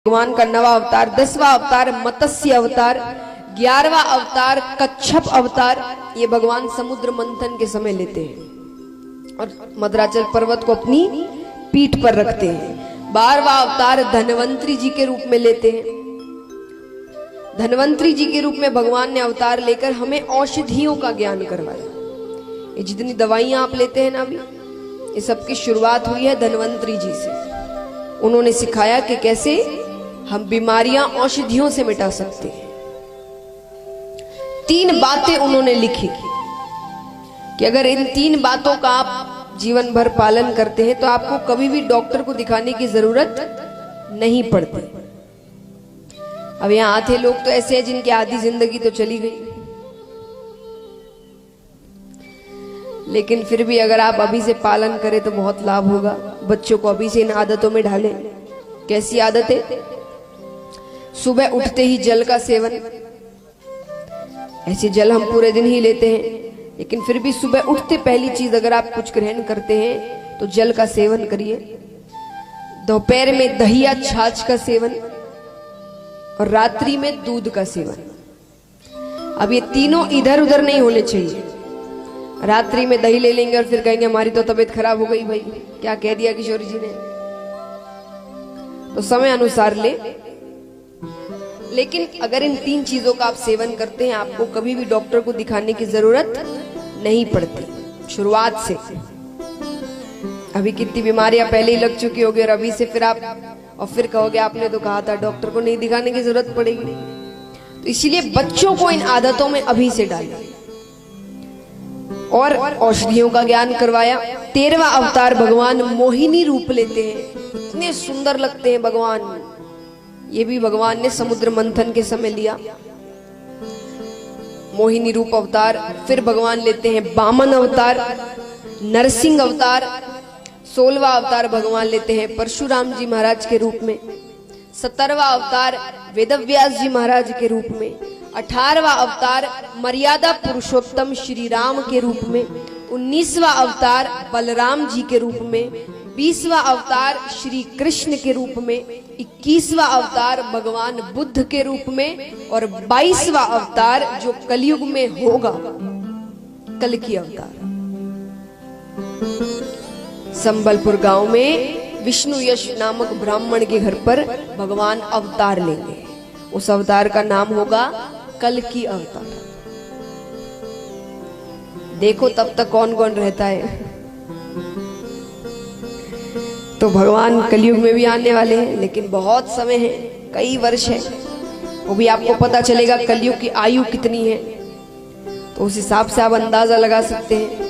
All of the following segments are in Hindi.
भगवान का 9वां अवतार, 10वां अवतार मत्स्य अवतार, 11वां अवतार कच्छप अवतार। ये भगवान समुद्र मंथन के समय लेते हैं और मद्राचल पर्वत को अपनी पीठ पर रखते हैं। 12वां अवतार धन्वंतरी जी के रूप में लेते हैं। धन्वंतरी जी के रूप में भगवान ने अवतार लेकर हमें औषधियों का ज्ञान करवाया। ये जितनी दवाइयां आप लेते हैं ना अभी, ये सबकी शुरुआत हुई है धन्वंतरी जी से। उन्होंने सिखाया कि कैसे हम बीमारियां औषधियों से मिटा सकते हैं। 3 बातें उन्होंने लिखी कि अगर इन 3 बातों का आप जीवन भर पालन करते हैं तो आपको कभी भी डॉक्टर को दिखाने की जरूरत नहीं पड़ती। अब यहां आते लोग तो ऐसे हैं जिनकी आधी जिंदगी तो चली गई, लेकिन फिर भी अगर आप अभी से पालन करें तो बहुत लाभ होगा। बच्चों को अभी से इन आदतों में डालें। कैसी आदतें? सुबह उठते ही जल का सेवन। ऐसे जल हम पूरे दिन ही लेते हैं, लेकिन फिर भी सुबह उठते पहली चीज अगर आप कुछ ग्रहण करते हैं तो जल का सेवन करिए। दोपहर में दही या छाछ का सेवन और रात्रि में दूध का सेवन। अब ये तीनों इधर उधर नहीं होने चाहिए। रात्रि में दही ले लेंगे और फिर कहेंगे हमारी तो तबीयत खराब हो गई। भाई क्या कह दिया किशोर जी ने? तो समय अनुसार ले। लेकिन अगर इन 3 चीजों का आप सेवन करते हैं, आपको कभी भी डॉक्टर को दिखाने की जरूरत नहीं पड़ती शुरुआत से। अभी कितनी बीमारियां पहले ही लग चुकी होगी और अभी से फिर आप और फिर कहोगे आपने तो कहा था, डॉक्टर को नहीं दिखाने की जरूरत पड़ेगी। तो इसीलिए बच्चों को इन आदतों में अभी से डालें और औषधियों का ज्ञान करवाया। 13वां अवतार भगवान मोहिनी रूप लेते हैं। इतने सुंदर लगते हैं भगवान। ये भी भगवान ने समुद्र मंथन के समय लिया, मोहिनी रूप अवतार। फिर भगवान लेते हैं वामन अवतार, नरसिंह अवतार। 16वां अवतार भगवान लेते हैं परशुराम जी महाराज के रूप में। 17वां अवतार वेदव्यास जी महाराज के रूप में। 18वां अवतार मर्यादा पुरुषोत्तम श्री राम के रूप में। 19वां अवतार बलराम जी के रूप में। 20वां अवतार श्री कृष्ण के रूप में। 21वां अवतार भगवान बुद्ध के रूप में और 22वां अवतार जो कलयुग में होगा, कल की अवतार। संबलपुर गांव में विष्णु यश नामक ब्राह्मण के घर पर भगवान अवतार लेंगे। उस अवतार का नाम होगा कल की अवतार। देखो तब तक कौन कौन रहता है। तो भगवान कलयुग में भी आने वाले हैं, लेकिन बहुत समय है, कई वर्ष है। वो भी आपको पता चलेगा कलयुग की आयु कितनी है, तो उस हिसाब से आप अंदाजा लगा सकते हैं।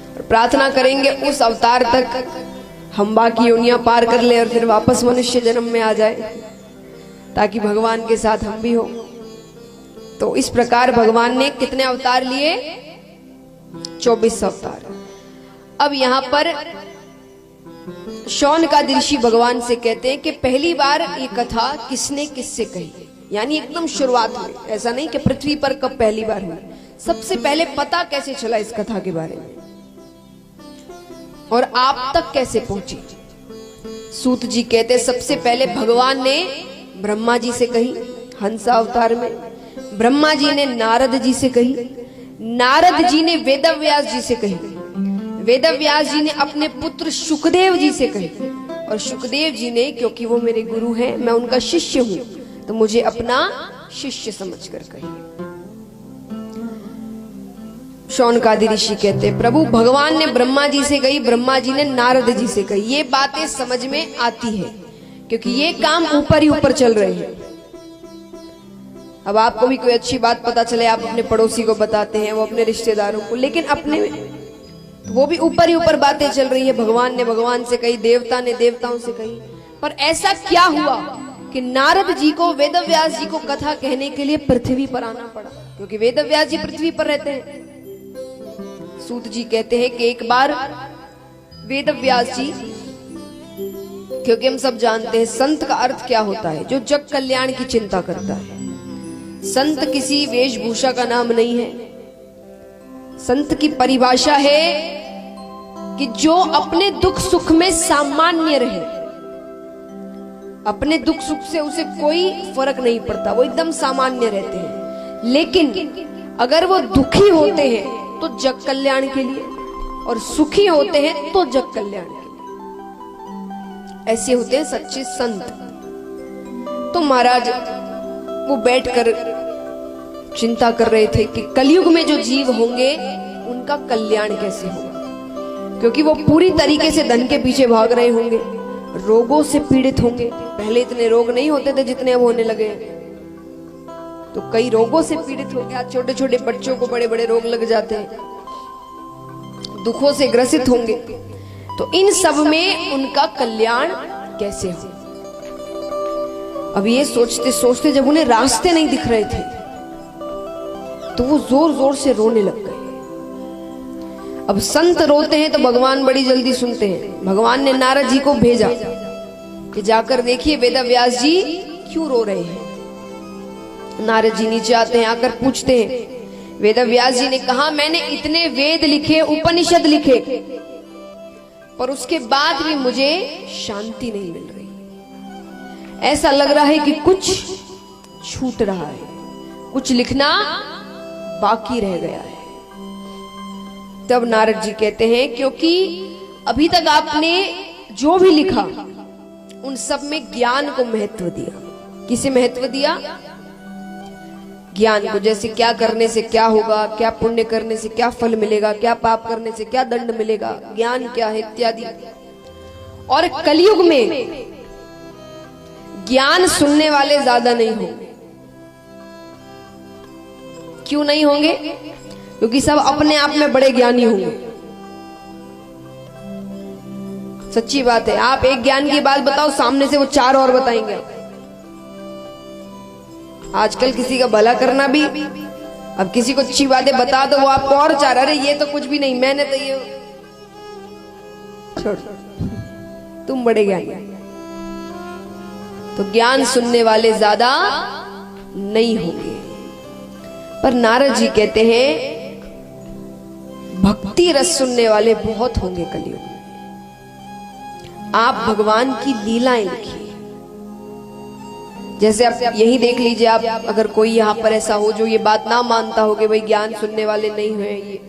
और प्रार्थना करेंगे उस अवतार तक हम बाकी योनियां पार कर ले और फिर वापस मनुष्य जन्म में आ जाए, ताकि भगवान के साथ हम भी हो। तो इस प्रकार भगवान ने कितने अवतार लिए? 24 अवतार। अब यहां पर शौनकादि ऋषि भगवान से कहते हैं कि पहली बार ये कथा किसने किससे कही, यानी एकदम शुरुआत में। ऐसा नहीं कि पृथ्वी पर कब पहली बार हुई, सबसे पहले पता कैसे चला इस कथा के बारे में और आप तक कैसे पहुंची। सूत जी कहते सबसे पहले भगवान ने ब्रह्मा जी से कही हंसा अवतार में, ब्रह्मा जी ने नारद जी से कही, नारद जी ने वेदव्यास जी से कही, वेदव्यास जी ने अपने पुत्र शुकदेव जी से कही और शुकदेव जी ने, क्योंकि वो मेरे गुरु हैं, मैं उनका शिष्य हूं, तो मुझे अपना शिष्य समझकर कही। शौनकादि ऋषि कहते प्रभु भगवान ने ब्रह्मा जी से कही, ब्रह्मा जी ने नारद जी से कही। ये बातें समझ में आती है क्योंकि ये काम ऊपर ही ऊपर चल रहे हैं। अब आपको भी कोई अच्छी बात पता चले, आप अपने पड़ोसी को बताते हैं, वो अपने रिश्तेदारों को, लेकिन अपने तो वो भी ऊपर ही ऊपर बातें चल रही है। भगवान ने भगवान से कही, देवता ने देवताओं से कही। पर ऐसा क्या हुआ कि नारद जी को, वेदव्यास जी को कथा कहने के लिए पृथ्वी पर आना पड़ा? क्योंकि वेदव्यास जी पृथ्वी पर रहते हैं। सूत जी कहते हैं कि एक बार वेदव्यास जी, क्योंकि हम सब जानते हैं संत का अर्थ क्या होता है, जो जग कल्याण की चिंता करता है। संत किसी वेशभूषा का नाम नहीं है। संत की परिभाषा है कि जो अपने दुख सुख में सामान्य रहे, अपने दुख सुख से उसे कोई फर्क नहीं पड़ता, वो एकदम सामान्य रहते हैं। लेकिन अगर वो दुखी होते हैं तो जग कल्याण के लिए, और सुखी होते हैं तो जग कल्याण के लिए। ऐसे होते हैं सच्चे संत। तो महाराज वो बैठकर चिंता कर रहे थे कि कलयुग में जो जीव होंगे उनका कल्याण कैसे होगा, क्योंकि वो पूरी तरीके से धन के पीछे भाग रहे होंगे, रोगों से पीड़ित होंगे। पहले इतने रोग नहीं होते थे जितने अब होने लगे, तो कई रोगों से पीड़ित हो गया। छोटे छोटे बच्चों को बड़े बड़े रोग लग जाते हैं, दुखों से ग्रसित होंगे। तो इन सब में उनका कल्याण कैसे हो। अब ये सोचते सोचते जब उन्हें रास्ते नहीं दिख रहे थे तो वो जोर जोर से रोने लग गए। अब संत रोते हैं तो भगवान बड़ी जल्दी सुनते हैं। भगवान ने नारद जी को भेजा कि जाकर देखिए वेदव्यास जी क्यों रो रहे हैं। नारद जी नीचे आते हैं, आकर पूछते हैं। वेदव्यास जी ने कहा, मैंने इतने वेद लिखे, उपनिषद लिखे, पर उसके बाद भी मुझे शांति नहीं मिल रही। ऐसा लग रहा है कि कुछ छूट रहा है, कुछ लिखना बाकी रह गया है। तब नारद जी कहते हैं, क्योंकि अभी तक आपने जो भी लिखा उन सब में ज्ञान को महत्व दिया। किसे महत्व दिया? ज्ञान को। जैसे क्या करने से क्या होगा, क्या पुण्य करने से क्या फल मिलेगा, क्या पाप करने से क्या दंड मिलेगा, ज्ञान क्या है इत्यादि। और कलयुग में ज्ञान सुनने वाले ज्यादा नहीं होंगे। क्यों नहीं होंगे? क्योंकि सब अपने आप में बड़े ज्ञानी होंगे। सच्ची बात है। आप एक ज्ञान की बात बताओ, सामने से वो 4 और बताएंगे। आजकल किसी का भला करना भी, अब किसी को अच्छी बातें बता दो वो आपको और 4, अरे ये तो कुछ भी नहीं, मैंने तो ये छोड़, तुम बड़े ज्ञानी। तो ज्ञान सुनने वाले ज्यादा नहीं होंगे। पर नारद जी कहते हैं भक्ति रस सुनने वाले बहुत होंगे कलयुग में। आप भगवान की लीलाएं लिखिए। जैसे आप यही देख लीजिए, आप अगर कोई यहाँ पर ऐसा हो जो ये बात ना मानता हो कि भाई ज्ञान सुनने वाले नहीं है, ये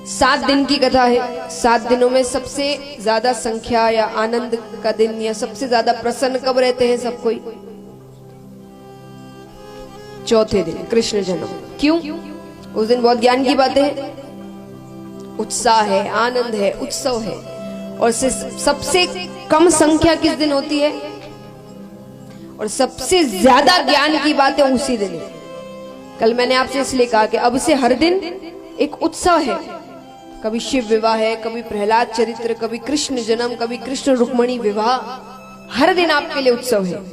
7 दिन की कथा है। 7 दिनों में सबसे ज्यादा संख्या या आनंद का दिन या सबसे ज्यादा प्रसन्न कब रहते हैं सब कोई? चौथे दिन, कृष्ण जन्म। क्यों? उस दिन बहुत ज्ञान की बातें हैं, उत्साह है, आनंद है, उत्सव है। और सबसे कम संख्या किस दिन होती है? और सबसे ज्यादा ज्ञान की बातें उसी दिन है। कल मैंने आपसे इसलिए कहा कि अब से हर दिन एक उत्सव है। कभी शिव विवाह है, कभी प्रहलाद चरित्र, कभी कृष्ण जन्म, कभी कृष्ण रुक्मणी विवाह। हर दिन आपके लिए उत्सव है,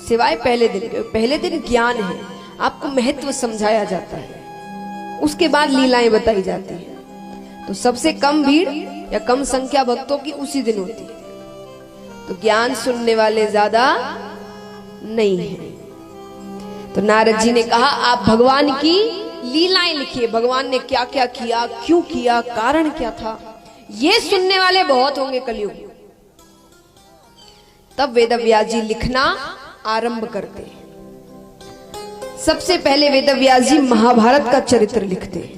सिवाय पहले दिन के। पहले दिन ज्ञान है, आपको महत्व समझाया जाता है, उसके बाद लीलाएं बताई जाती है। तो सबसे कम भीड़ या कम संख्या भक्तों की उसी दिन होती है। तो ज्ञान सुनने वाले ज्यादा नहीं है। तो नारद जी ने कहा, आप भगवान की लीलाएं लिखिए। भगवान ने क्या क्या किया, क्यों किया, कारण क्या था, ये सुनने वाले बहुत होंगे कलयुग। तब वेदव्यास जी लिखना आरंभ करते हैं। सबसे पहले वेदव्यास जी महाभारत का चरित्र लिखते हैं।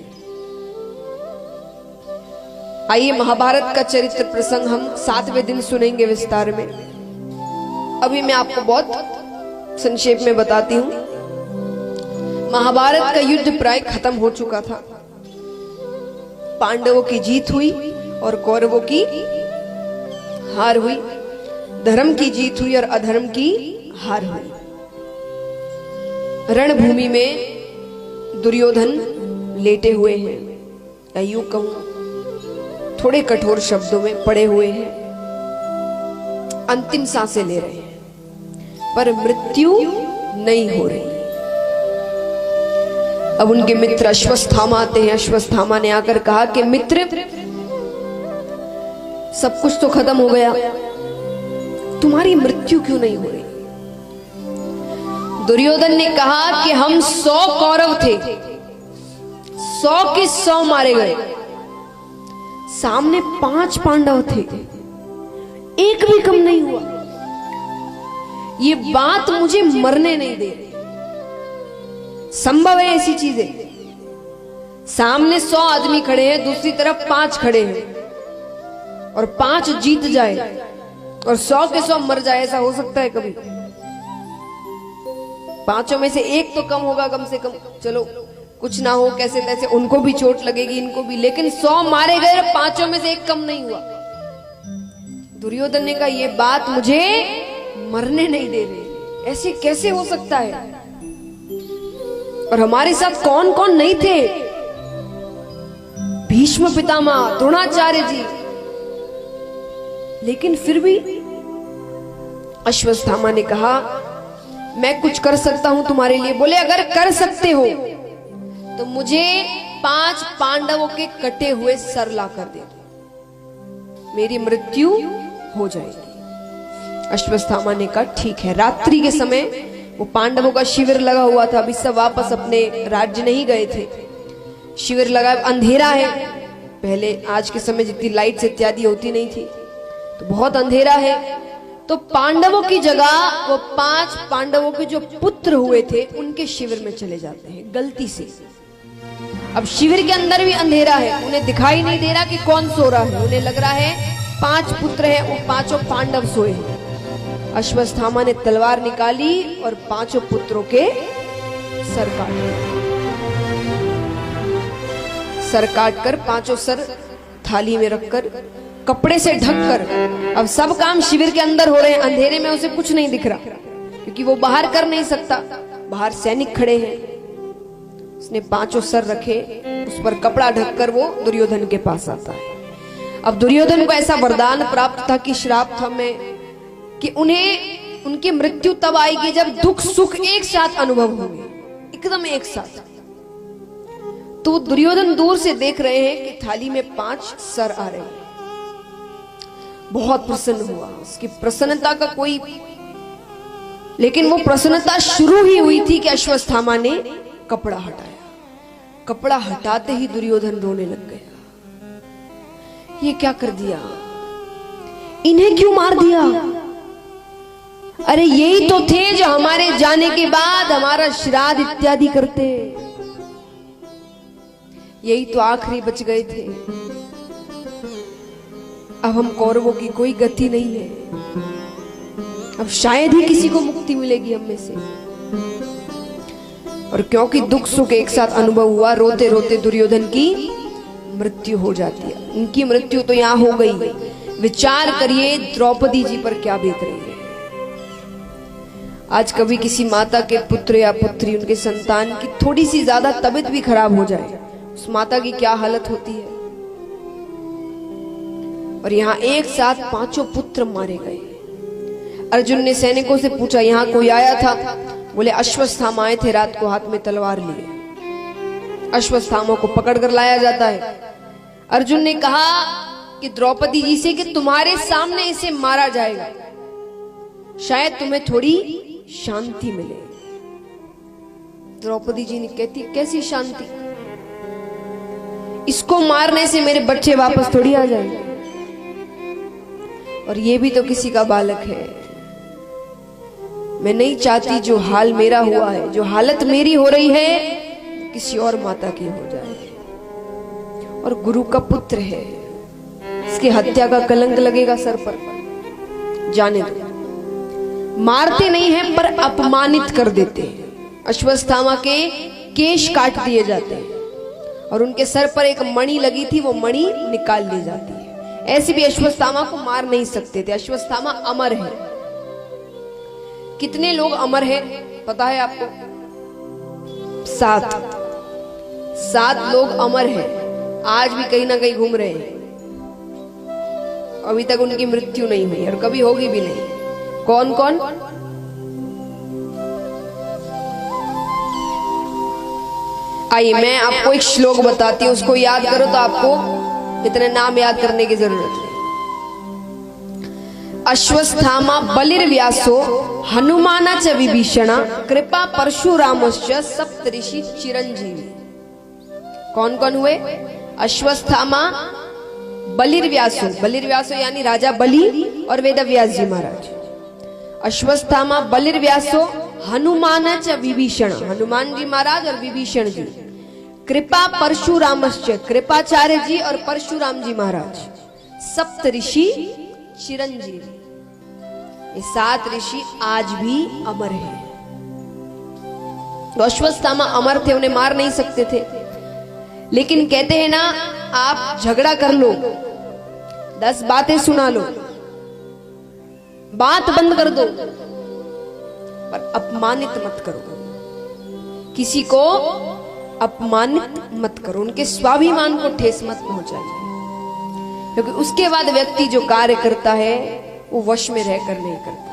आइए महाभारत का चरित्र प्रसंग हम 7वें दिन सुनेंगे विस्तार में। अभी मैं आपको बहुत संक्षेप में बताती हूं। महाभारत का युद्ध प्राय खत्म हो चुका था। पांडवों की जीत हुई और कौरवों की हार हुई। धर्म की जीत हुई और अधर्म की हार हुई। रणभूमि में दुर्योधन लेटे हुए हैं, या यूं कहूं थोड़े कठोर शब्दों में पड़े हुए हैं, अंतिम सांसें ले रहे हैं, पर मृत्यु नहीं हो रही। अब उनके मित्र अश्वत्थामा आते हैं। अश्वत्थामा ने आकर कहा कि मित्र, सब कुछ तो खत्म हो गया, तुम्हारी मृत्यु क्यों नहीं हो रही? दुर्योधन ने कहा कि हम 100 कौरव थे, 100 के 100 मारे गए। सामने 5 पांडव थे, एक भी कम नहीं हुआ। ये बात मुझे मरने नहीं दे रही। संभव है ऐसी चीजें, सामने 100 आदमी खड़े हैं, दूसरी तरफ 5 खड़े हैं और 5 जीत जाए और 100 के 100 मर जाए, ऐसा हो सकता है कभी? 5 में से 1 तो कम होगा कम से कम, चलो कुछ ना हो कैसे तैसे, उनको भी चोट लगेगी इनको भी, लेकिन 100 मारे गए और 5 में से 1 कम नहीं हुआ। दुर्योधन ने कहा ये बात मुझे मरने नहीं दे रही, ऐसे कैसे हो सकता है? और हमारे साथ कौन कौन नहीं थे? भीष्म पितामह, द्रोणाचार्य जी, लेकिन फिर भी अश्वत्थामा ने कहा मैं कुछ कर सकता हूं तुम्हारे लिए। बोले अगर कर सकते हो तो मुझे 5 पांडवों के कटे हुए सर ला कर दे दो, मेरी मृत्यु हो जाएगी। अश्वत्थामा ने कहा ठीक है। रात्रि के समय वो पांडवों का शिविर लगा हुआ था, अभी सब वापस अपने राज्य नहीं गए थे, शिविर लगा, अंधेरा है, पहले आज के समय जितनी लाइट्स इत्यादि होती नहीं थी, तो बहुत अंधेरा है। तो पांडवों की जगह वो 5 पांडवों के जो पुत्र हुए थे उनके शिविर में चले जाते हैं गलती से। अब शिविर के अंदर भी अंधेरा है, उन्हें दिखाई नहीं दे रहा कि कौन सो रहा है, उन्हें लग रहा है 5 पुत्र हैं, वो 5 पांडव सोए हैं। अश्वत्थामा ने तलवार निकाली और 5 पुत्रों के सर काट कर 5 सर थाली में रखकर कपड़े से ढककर, अब सब काम शिविर के अंदर हो रहे हैं, अंधेरे में उसे कुछ नहीं दिख रहा क्योंकि वो बाहर कर नहीं सकता, बाहर सैनिक खड़े हैं। उसने 5 सर रखे, उस पर कपड़ा ढककर वो दुर्योधन के पास आता है। अब दुर्योधन को ऐसा वरदान प्राप्त था कि श्राप था मैं कि उन्हें उनकी मृत्यु तब आएगी जब दुख सुख एक साथ अनुभव होंगे, एकदम एक साथ। तो दुर्योधन दूर से देख रहे हैं कि थाली में 5 सर आ रहे हैं, बहुत प्रसन्न हुआ, उसकी प्रसन्नता का कोई, लेकिन वो प्रसन्नता शुरू ही हुई थी कि अश्वत्थामा ने कपड़ा हटाया। कपड़ा हटाते ही दुर्योधन रोने लग गया, ये क्या कर दिया, इन्हें क्यों मार दिया? अरे यही तो थे जो हमारे जाने के बाद हमारा श्राद्ध इत्यादि करते, यही तो आखिरी बच गए थे। अब हम कौरवों की कोई गति नहीं है, अब शायद ही किसी को मुक्ति मिलेगी हम में से। और क्योंकि दुख सुख एक साथ अनुभव हुआ, रोते रोते दुर्योधन की मृत्यु हो जाती है। उनकी मृत्यु तो यहां हो गई, विचार करिए द्रौपदी जी पर क्या बीत रही है। आज कभी किसी माता के पुत्र या पुत्री, उनके संतान की थोड़ी सी ज्यादा तबीयत भी खराब हो जाए, उस माता की क्या हालत होती है। और यहाँ एक साथ 5 पुत्र मारे गए। अर्जुन ने सैनिकों से पूछा यहाँ कोई आया था? बोले अश्वत्थामा आए थे, रात को हाथ में तलवार लिए। अश्वत्थामा को पकड़कर लाया जाता है। अर्जुन ने कहा कि द्रौपदी जी से कि तुम्हारे सामने इसे मारा जाएगा, शायद तुम्हें थोड़ी शांति मिले। द्रौपदी जी ने कहती कैसी शांति, इसको मारने से मेरे बच्चे वापस थोड़ी आ जाएंगे, और ये भी तो किसी का बालक है। मैं नहीं चाहती जो हाल मेरा हुआ है, जो हालत मेरी हो रही है, किसी और माता की हो जाए। और गुरु का पुत्र है, इसकी हत्या का कलंक लगेगा सर पर। जाने दो, मारते नहीं हैं पर अपमानित कर देते हैं। अश्वत्थामा के केश काट दिए जाते हैं और उनके सर पर एक मणि लगी थी, वो मणि निकाल ली जाती है। ऐसे भी अश्वत्थामा को मार नहीं सकते थे। अश्वत्थामा अमर है। कितने लोग अमर हैं पता है आपको? 7 लोग अमर हैं, आज भी कहीं ना कहीं घूम रहे हैं। अभी तक उनकी मृत्यु नहीं हुई और कभी होगी भी नहीं। कौन कौन? आइए मैं आपको एक श्लोक बताती हूँ, उसको याद करो तो आपको इतने नाम याद करने की जरूरत नहीं। अश्वत्थामा बलिर्व्यासो हनुमाना च विभीषणा कृपा परशुरामश्च सप्तऋषि चिरंजीवी। कौन कौन हुए? अश्वत्थामा, बलिर्व्यासो, बलिर्व्यासो यानी राजा बलि और वेदव्यास जी महाराज। अश्वत्थामा बलिर्व्यासो हनुमान च विभीषण, हनुमान जी महाराज और विभीषण जी, कृपा परशुरामश्च, कृपाचार्य जी और परशुराम जी महाराज, सप्त ऋषि चिरंजीव, ये 7 ऋषि आज भी अमर हैं। तो अश्वत्थामा अमर थे, उन्हें मार नहीं सकते थे, लेकिन कहते हैं ना, आप झगड़ा कर लो, 10 बातें सुना लो, बात बंद कर दो, पर अपमानित मत करो, किसी को अपमानित मत करो, उनके स्वाभिमान को ठेस मत पहुंचाइए, क्योंकि उसके बाद व्यक्ति जो कार्य करता है वो वश में रहकर नहीं करता।